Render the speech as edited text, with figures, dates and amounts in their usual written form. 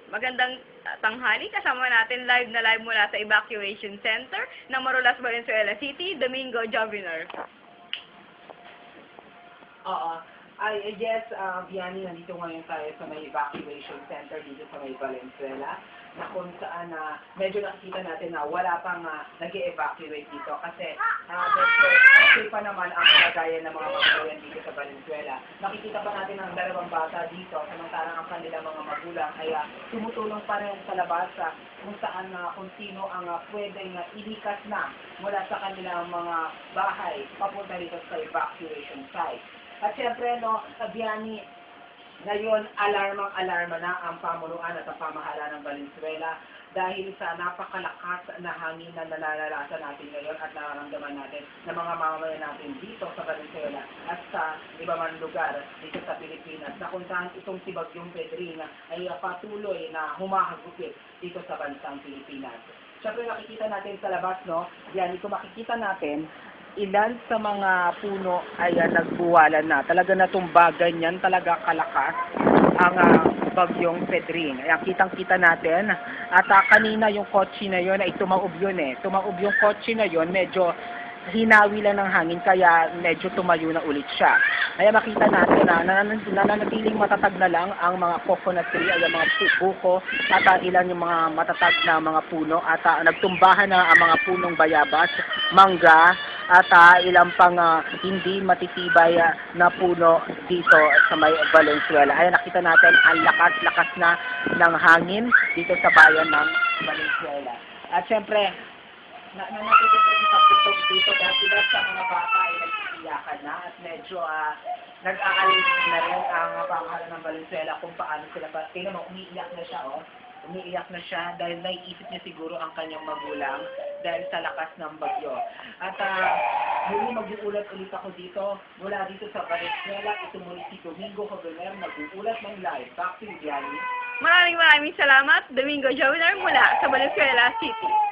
Magandang tanghali. Kasama natin live na live mula sa Evacuation Center ng Marulas, Valenzuela City, Domingo Joviner. Oo. Yes, Vianney, nandito ngayon tayo sa may evacuation center dito sa may Valenzuela, na kung saan medyo nakikita natin na wala pang nag-evacuate dito kasi okay pa naman ang kalagayan ng mga kababayan dito sa Valenzuela. Nakikita pa natin ang dalawang bata dito, samantalang ang kanilang mga magulang ay tumutulong pa rin sa labas kung saan kung sino ang pwedeng ilikas na mula sa kanilang mga bahay papunta dito sa evacuation site. At siyempre, Vianney, ngayon, alarma na ang pamunuan at ang pamahalaan ng Valenzuela dahil sa napakalakas na hangin na nalalasan natin ngayon at nararamdaman natin ng mga mamamayan natin dito sa Valenzuela at sa iba man lugar dito sa Pilipinas na kung saan itong si Bagyong Pedring ay patuloy na humahagupit dito sa bansang Pilipinas. Siyempre, nakikita natin sa labas, Vianney, kung makikita natin, ilan sa mga puno ay nagbuwalan na. Talaga natumbagan yan, talaga kalakas ang Bagyong Pedring. Ayan, kitang-kita natin. At kanina yung kotse na yun ay tumaob yun eh. Tumaob yung kotse na yun, medyo hinawi lang ng hangin, kaya medyo tumayo na ulit siya. Kaya makita natin na nananatiling matatag na lang ang mga coconut tree, ay mga buko, at ilan yung mga matatag na mga puno, at nagtumbahan na ang mga punong bayabas, mangga, at ilang pang hindi matitibay na puno dito sa may Valenzuela. Ay nakita natin ang lakas-lakas na ng hangin dito sa bayan ng Valenzuela. At syempre, natutulong sa putong dito dahil sa mga bata ay nag-iiyakan na at medyo nag-aalis na rin ang pamahalaan ng Valenzuela kung paano sila pa. Tingnan mo, umiiyak na siya, Umiiyak na siya dahil naiisip niya siguro ang kanyang magulang dahil sa lakas ng bagyo. At muli mag-uulat ulit ako dito, mula dito sa Valenzuela. Ito muli si Domingo Joviner, mag-uulat ng live. Back to you, Vianney. Maraming salamat, Domingo Joviner mula sa Valenzuela City.